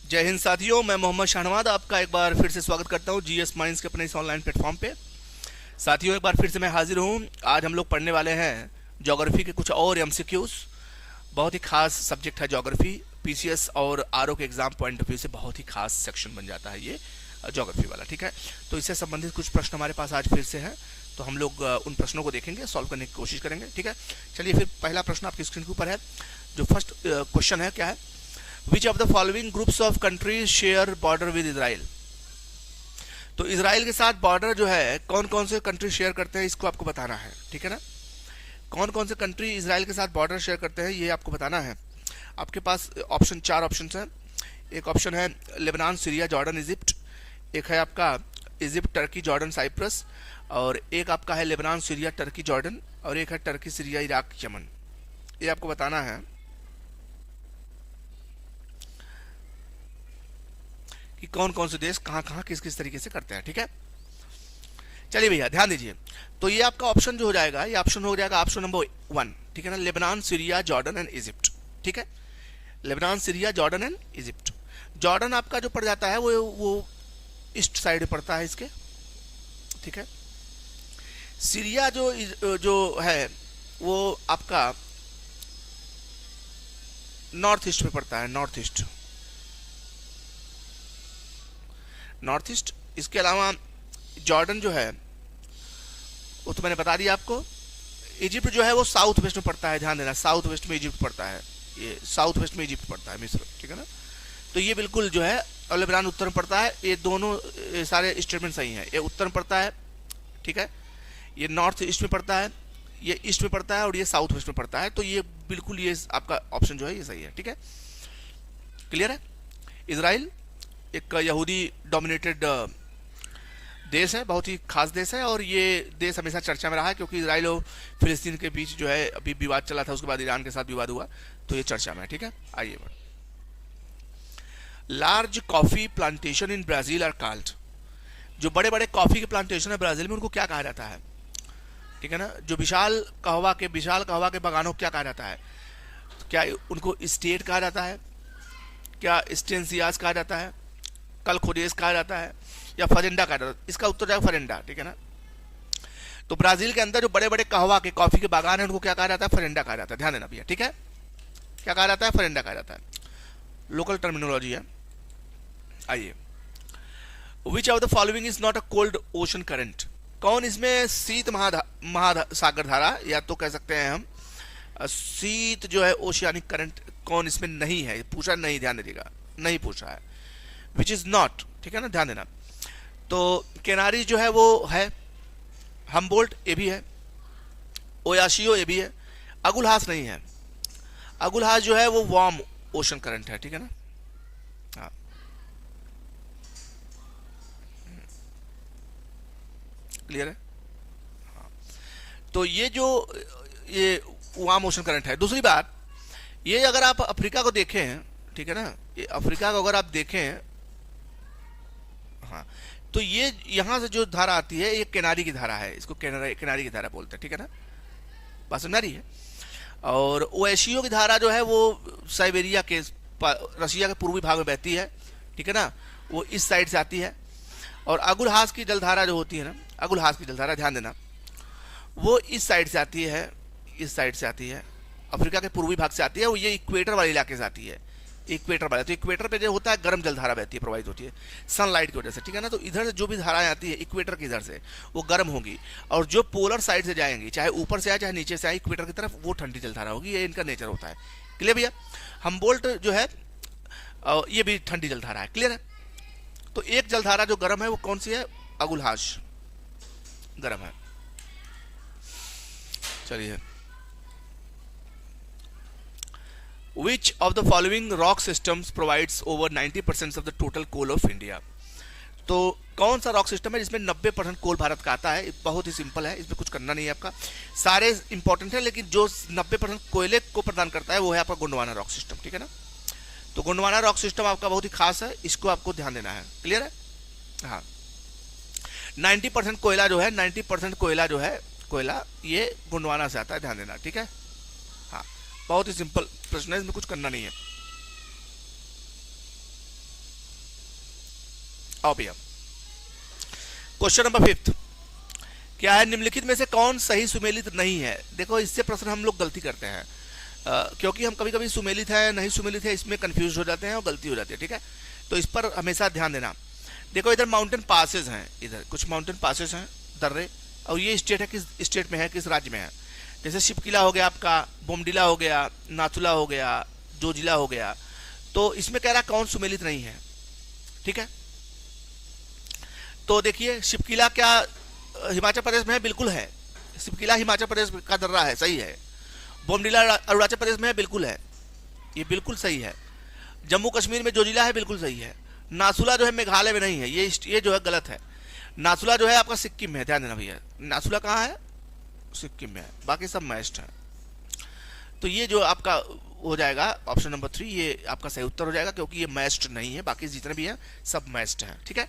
जय हिंद साथियों, मैं मोहम्मद शाहनवाज आपका एक बार फिर से स्वागत करता हूं जीएस माइंड्स के अपने इस ऑनलाइन प्लेटफॉर्म पे। साथियों, एक बार फिर से मैं हाजिर हूं। आज हम लोग पढ़ने वाले हैं ज्योग्राफी के कुछ और एमसीक्यूज। बहुत ही खास सब्जेक्ट है ज्योग्राफी। पीसीएस और आरओ के एग्जाम पॉइंट ऑफ व्यू से बहुत ही खास सेक्शन बन जाता है ये ज्योग्राफी वाला, ठीक है। तो इससे संबंधित कुछ प्रश्न हमारे पास आज फिर से हैं, तो हम लोग उन प्रश्नों को देखेंगे, सॉल्व करने की कोशिश करेंगे, ठीक है। चलिए फिर पहला प्रश्न आपकी स्क्रीन के ऊपर है। जो फर्स्ट क्वेश्चन है, क्या है? Which of the following groups of countries share border with Israel? तो इसराइल के साथ बॉर्डर जो है कौन कौन से कंट्री शेयर करते हैं, इसको आपको बताना है, ठीक है ना। कौन कौन से कंट्री इसराइल के साथ बॉर्डर शेयर करते हैं, ये आपको बताना है। आपके पास चार ऑप्शन हैं। एक ऑप्शन है लेबनान, सीरिया, जॉर्डन, इजिप्ट। एक है आपका इजिप्ट, टर्की, जॉर्डन, साइप्रस। और एक आपका है लेबनान, सीरिया, टर्की, जॉर्डन। और एक है टर्की, सीरिया, इराक, यमन। ये आपको बताना है कि कौन कौन से देश कहां कहां किस किस तरीके से करते हैं, ठीक है। चलिए भैया ध्यान दीजिए। तो ये आपका ऑप्शन जो हो जाएगा, ये ऑप्शन हो जाएगा ऑप्शन नंबर 1, ठीक है ना। Lebanon, Syria, Jordan and Egypt, ठीक है। Lebanon, Syria, Jordan and Egypt. Jordan आपका जो पड़ जाता है वो ईस्ट साइड पड़ता है इसके, ठीक है। सीरिया जो है वो आपका नॉर्थ ईस्ट में पड़ता है, नॉर्थ ईस्ट। इसके अलावा जॉर्डन जो है वो तो मैंने बता दिया आपको। इजिप्ट जो है वो साउथ वेस्ट में पड़ता है, ध्यान देना, साउथ वेस्ट में इजिप्ट पड़ता है। ये साउथ वेस्ट में इजिप्ट पड़ता है, मिस्र, ठीक है ना। तो ये बिल्कुल जो है, और लेबनान उत्तर में पड़ता है। ये दोनों सारे स्टेटमेंट सही हैं। ये उत्तर में पड़ता है, ठीक है। ये नॉर्थ ईस्ट में पड़ता है, ये ईस्ट में पड़ता है, और ये साउथ वेस्ट में पड़ता है। तो ये बिल्कुल ये आपका ऑप्शन जो है ये सही है, ठीक है। क्लियर है। इजराइल एक यहूदी डोमिनेटेड देश है, बहुत ही खास देश है, और ये देश हमेशा चर्चा में रहा है क्योंकि इजराइल और फिलिस्तीन के बीच जो है अभी विवाद चला था, उसके बाद ईरान के साथ विवाद हुआ, तो ये चर्चा में है, ठीक है। आइए, large coffee plantation in Brazil are called. जो बड़े बड़े कॉफी के प्लांटेशन है ब्राजील में, उनको क्या कहा जाता है, ठीक है ना। जो विशाल कहवा के बागानों को क्या कहा जाता है? क्या उनको स्टेट कहा जाता है, क्या स्टेंसियास कहा जाता है, कलखोदेस कहा जाता है, या फरेंडा कहा जाता है? इसका उत्तर जाएगा फरेंडा, ठीक है ना। तो ब्राजील के अंदर जो बड़े बड़े कहवा के कॉफी के बागान है, उनको क्या कहा जाता है? फरेंडा कहा जाता है। ध्यान देना भैया, ठीक है। क्या कहा जाता है? फरेंडा कहा जाता है, लोकल टर्मिनोलॉजी है। आइए, which of the following is not a cold ocean current? कौन इसमें शीत महासागर धारा, या तो कह सकते हैं हम शीत जो है ओशियानिक करंट, कौन इसमें नहीं है? पूछा नहीं, ध्यान दीजिएगा, नहीं पूछा है। विच इज नॉट, ठीक है ना, ध्यान देना। तो केनारी जो है वो है, हमबोल्ट ये भी है, ओयाशियो ये भी है। अगुलहास नहीं है। अगुलहास जो है वो वार्म ओशन करंट है, ठीक है ना। हाँ, क्लियर है। हाँ। तो ये वार्म ओशन करंट है। दूसरी बात, ये अगर आप अफ्रीका को देखें, ठीक है ना, ये अफ्रीका को अगर आप देखें, हाँ, तो ये यहां से जो धारा आती है ये किनारी की धारा है, इसको किनारी की धारा बोलते हैं, ठीक है ना, बात समझ रही है। और ओएशियो की धारा जो है वो साइबेरिया के रशिया के पूर्वी भाग में बहती है, ठीक है ना, वो इस साइड से आती है। और अगुलहास की जलधारा जो होती है ना, अगुलहास की जलधारा, ध्यान देना, वो इस साइड से आती है, इस साइड से आती है, अफ्रीका के पूर्वी भाग से आती है। वो ये इक्वेटर वाले इलाके से आती है, इक्वेटर वाला। तो इक्वेटर पे जो होता है गर्म जलधारा बहती है, प्रवाहित होती है सनलाइट की वजह से, ठीक है ना। तो इधर से जो भी धाराएं आती है इक्वेटर की इधर से, वो गर्म होगी, और जो पोलर साइड से जाएंगी, चाहे ऊपर से आए चाहे नीचे से आए इक्वेटर की तरफ, वो ठंडी जलधारा होगी। ये इनका नेचर होता है। क्लियर भैया। हमबोल्ट जो है ये भी ठंडी जलधारा है, क्लियर है। तो एक जलधारा जो गर्म है वो कौन सी है? अगुलहास गर्म है। चलिए, Which of the following rock systems provides over 90% of the total coal of India? तो कौन सा रॉक सिस्टम है जिसमें 90% कोल भारत का आता है? बहुत ही सिंपल है, इसमें कुछ करना नहीं है आपका, सारे इंपॉर्टेंट है, लेकिन जो 90% कोयले को प्रदान करता है वो है आपका गोंडवाना रॉक सिस्टम, ठीक है ना। तो गोंडवाना रॉक सिस्टम आपका बहुत ही खास है, इसको आपको ध्यान देना है, क्लियर है। हाँ, 90% कोयला जो है, 90% कोयला जो है, कोयला ये गोंडवाना से आता है, ध्यान देना, ठीक है। हाँ, बहुत ही सिंपल प्रश्न है, इसमें कुछ करना नहीं है। आओ भैया, क्वेश्चन नंबर 5 क्या है, निम्नलिखित में से कौन सही सुमेलित नहीं है। देखो इससे प्रश्न हम लोग गलती करते हैं, क्योंकि हम कभी कभी सुमेलित है नहीं सुमेलित है इसमें कंफ्यूज हो जाते हैं और गलती हो जाती है, ठीक है। तो इस पर हमेशा ध्यान देना। देखो इधर माउंटेन पासेस हैं, इधर कुछ माउंटेन पासेस हैं, दर्रे, और ये स्टेट है, किस स्टेट में है, किस राज्य में है। जैसे शिपकिला हो गया आपका, बोमडिला हो गया, नाथुला हो गया, जोजिला हो गया। तो इसमें कह रहा कौन सुमेलित नहीं है, ठीक है। तो देखिए शिपकिला क्या हिमाचल प्रदेश में है, बिल्कुल है, शिपकिला हिमाचल प्रदेश का दर्रा है, सही है। बोमडिला अरुणाचल प्रदेश में है, बिल्कुल है, ये बिल्कुल सही है। जम्मू कश्मीर में जोजिला है, बिल्कुल सही है। नाथुला जो है मेघालय में नहीं है, ये जो है गलत है। नाथुला जो है आपका सिक्किम में है, ध्यान देना भैया, नाथुला कहाँ है, सिक्किम में है, बाकी सब मैच्ड है। तो ये जो आपका हो जाएगा ऑप्शन नंबर 3, ये आपका सही उत्तर हो जाएगा, क्योंकि ये मैच्ड नहीं है, बाकी जितने भी हैं सब मैच्ड हैं, ठीक है।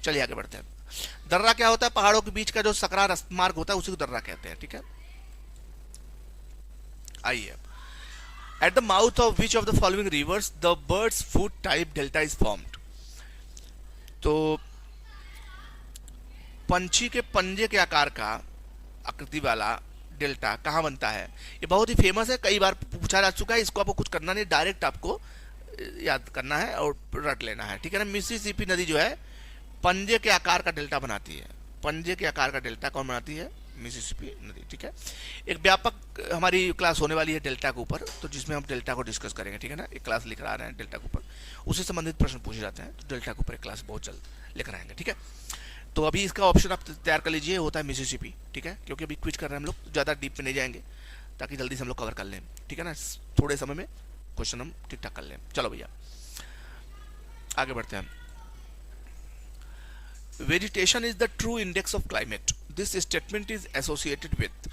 चलिए आगे बढ़ते हैं। दर्रा क्या होता है, पहाड़ों के बीच का जो सकरा मार्ग होता है उसी को दर्रा कहते हैं, ठीक है। आइए, at the mouth of which of the following rivers the birds food type delta is formed. तो पंछी के पंजे के आकार का आकृति वाला डेल्टा कहाँ बनता है, ये बहुत ही फेमस है, कई बार पूछा जा चुका है। इसको आपको कुछ करना नहीं, डायरेक्ट आपको याद करना है और रट लेना है, ठीक है ना। मिसिसिपी नदी जो है पंजे के आकार का डेल्टा बनाती है, पंजे के आकार का डेल्टा कौन बनाती है, मिसिसिपी नदी, ठीक है। एक व्यापक हमारी क्लास होने वाली है डेल्टा के ऊपर, तो जिसमें हम डेल्टा को डिस्कस करेंगे, ठीक है ना। एक क्लास लेकर आ रहे हैं डेल्टा के ऊपर, उससे संबंधित प्रश्न पूछे जाते हैं, तो डेल्टा के ऊपर एक क्लास बहुत जल्द लेकर आएंगे, ठीक है। तो अभी इसका ऑप्शन आप तैयार कर लीजिए, होता है मिसिसिपी, ठीक है, क्योंकि अभी क्विज कर रहे हैं हम लोग, ज़्यादा डीप में नहीं जाएंगे, ताकि जल्दी से हम लोग कवर कर लें, ठीक है ना। थोड़े समय में क्वेश्चन हम ठीक ठाक कर लें। चलो भैया आगे बढ़ते हैं। Vegetation is the true index of climate, this statement is associated with.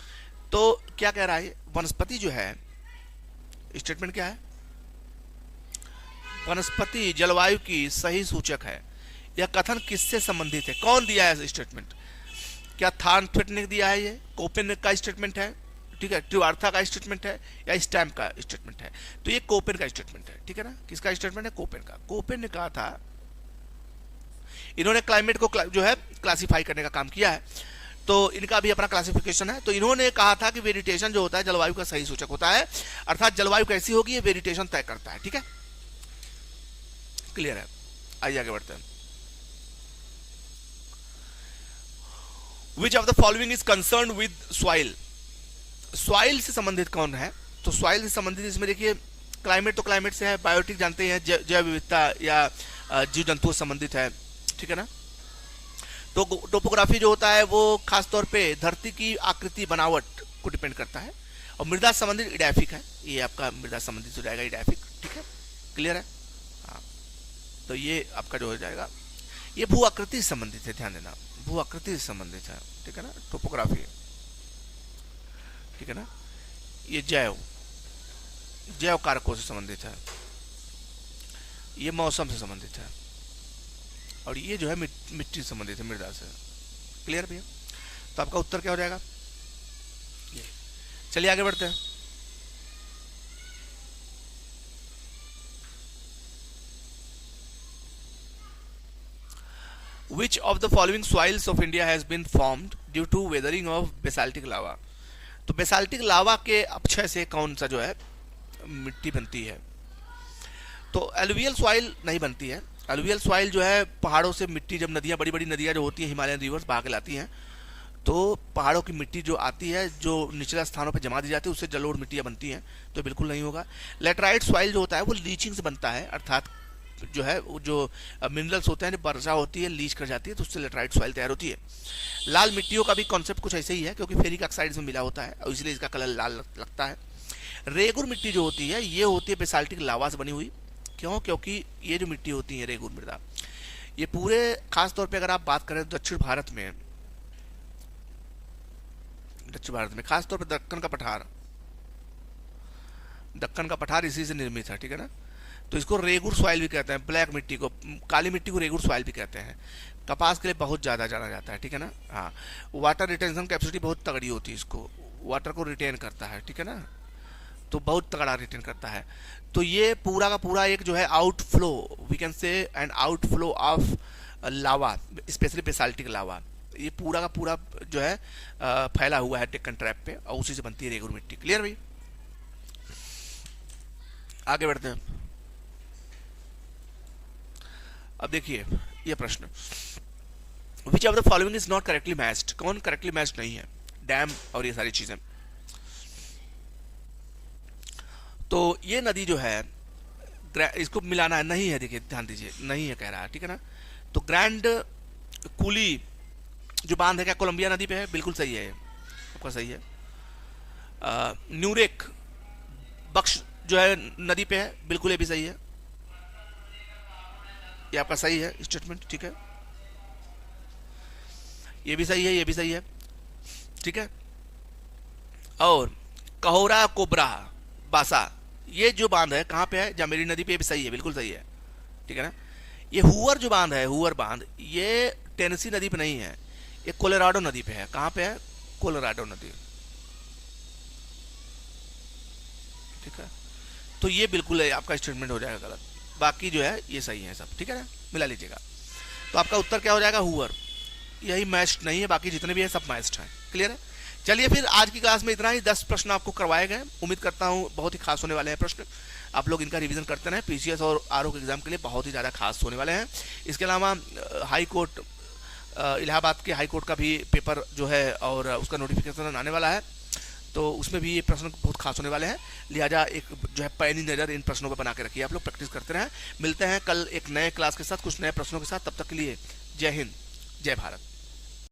तो क्या कह रहा है, वनस्पति जो है, स्टेटमेंट क्या है, वनस्पति जलवायु की सही सूचक है। यह कथन किससे संबंधित है, कौन दिया है स्टेटमेंट, क्या थॉर्नथ्वेट ने दिया है, ये कोपेन का स्टेटमेंट है, ठीक है, ट्रिवार्था का स्टेटमेंट है, या स्टैम्प का स्टेटमेंट है। तो ये कोपेन का स्टेटमेंट है, ठीक है ना। किसका स्टेटमेंट है, कोपेन का। कोपेन ने कहा था, इन्होंने क्लाइमेट को जो है क्लासिफाई करने का काम किया है, तो इनका भी अपना क्लासिफिकेशन है। तो इन्होंने कहा था कि वेजिटेशन जो होता है जलवायु का सही सूचक होता है, अर्थात जलवायु कैसी होगी ये वेजिटेशन तय करता है, ठीक है, क्लियर है। आइए आगे बढ़ते हैं। Which of the following is concerned with soil? Soil से संबंधित कौन है, तो सॉइल से संबंधित इसमें देखिए, क्लाइमेट तो क्लाइमेट से है, बायोटिक जानते हैं, जैव विविधता या जीव जंतुओं से संबंधित है, ठीक है ना। तो टोपोग्राफी जो होता है वो खास तौर पे धरती की आकृति बनावट को डिपेंड करता है, और मृदा संबंधित इडैफिक है, ये आपका मृदा संबंधित हो जाएगा इडैफिक, ठीक है, क्लियर है। हाँ, तो ये आपका जो हो जाएगा, ये भू आकृति से संबंधित है, ध्यान देना, भू आकृति से संबंधित है, ठीक है ना, टोपोग्राफी, ठीक है ना। ये जैव कारकों से संबंधित है, ये मौसम से संबंधित है, और ये जो है मिट्टी से संबंधित है, मृदा से, क्लियर भैया। तो आपका उत्तर क्या हो जाएगा, ये। चलिए आगे बढ़ते हैं। Which of the following soils of India has been formed due to weathering of basaltic lava? तो बेसाल्टिक लावा के अपक्षय से कौन सा जो है मिट्टी बनती है, तो एलुवियल सॉइल नहीं बनती है। एलुवियल सॉइल जो है पहाड़ों से मिट्टी, जब नदियाँ, बड़ी बड़ी नदियाँ जो होती हैं, हिमालयन रिवर्स बहा के लाती हैं, तो पहाड़ों की मिट्टी जो आती है, जो निचला स्थानों पर जमा दी जाती है, उससे जलोढ़ मिट्टियाँ बनती हैं, तो बिल्कुल नहीं होगा। लेटराइट सॉइल जो होता है वो लीचिंग से बनता है, अर्थात जो है जो मिनरल्स होते हैं, वर्षा होती है, लीच कर जाती है, तो उससे लेटराइट सॉइल तैयार होती है। लाल मिट्टियों का भी कॉन्सेप्ट कुछ ऐसे ही है, क्योंकि फेरिक ऑक्साइड में मिला होता है और इसलिए इसका कलर लाल लगता है। रेगुर मिट्टी जो होती है ये होती है बेसाल्टिक लावा से बनी हुई, क्यों, क्योंकि ये जो मिट्टी होती है रेगुर मृदा, ये पूरे खास तौर पे अगर आप बात करें दक्षिण भारत में खास तौर पे दक्कन का पठार इसी से निर्मित है, ठीक है ना। तो इसको रेगुर सॉइल भी कहते हैं, ब्लैक मिट्टी को, काली मिट्टी को रेगुर सॉइल भी कहते हैं। कपास के लिए बहुत ज़्यादा जाना जाता है, ठीक है ना। हाँ, वाटर रिटेंशन कैपेसिटी बहुत तगड़ी होती है, इसको वाटर को रिटेन करता है, ठीक है ना, तो बहुत तगड़ा रिटेन करता है। तो ये पूरा का पूरा एक जो है outflow, we can say an outflow of lava, specially basaltic lava, ये पूरा का पूरा जो है फैला हुआ है डेक्कन ट्रैप पे, और उसी से बनती है रेगुर मिट्टी। क्लियर भाई? आगे बढ़ते हैं। अब देखिए ये प्रश्न, which of the following is not correctly matched, कौन करेक्टली मैच्ड नहीं है, डैम और ये सारी चीजें। तो ये नदी जो है इसको मिलाना है, नहीं है, देखिए ध्यान दीजिए, नहीं है कह रहा है, ठीक है ना। तो ग्रैंड कूली जो बांध है क्या कोलंबिया नदी पे है? बिल्कुल सही है, आपका सही है। न्यूरेक बख्श जो है नदी पे है, बिल्कुल ये भी सही है, ये आपका सही है स्टेटमेंट, ठीक है, ये भी सही है, ये भी सही है, ठीक है। और कहोरा कोबरा बासा, ये जो बांध है कहाँ पे है? जामेरी नदी पे, ये भी सही है, बिल्कुल सही है, ठीक है ना। ये हुअर जो बांध है, हुअर बांध, ये टेनेसी नदी पे नहीं है, ये कोलोराडो नदी पे है। कहाँ पे है? कोलोराडो नदी, ठीक है। तो ये बिल्कुल है आपका स्टेटमेंट हो जाएगा गलत, बाकी जो है ये सही है सब, ठीक है ना, मिला लीजिएगा। तो आपका उत्तर क्या हो जाएगा? हुअर, यही मैच्ड नहीं है, बाकी जितने भी है सब मैच्ड हैं। क्लियर है? चलिए फिर आज की क्लास में इतना ही, 10 प्रश्न आपको करवाए गए, उम्मीद करता हूँ बहुत ही खास होने वाले हैं प्रश्न, आप लोग इनका रिवीजन करते रहें, पीसीएस और आरओ के एग्जाम के लिए बहुत ही ज़्यादा खास होने वाले हैं। इसके अलावा हाई कोर्ट, इलाहाबाद के हाई कोर्ट का भी पेपर जो है और उसका नोटिफिकेशन आने वाला है, तो उसमें भी ये प्रश्न बहुत खास होने वाले हैं, लिहाजा एक जो है पैनी नज़र इन प्रश्नों पर बना के रखिए, आप लोग प्रैक्टिस करते रहें। मिलते हैं कल एक नए क्लास के साथ, कुछ नए प्रश्नों के साथ, तब तक के लिए जय हिंद, जय भारत।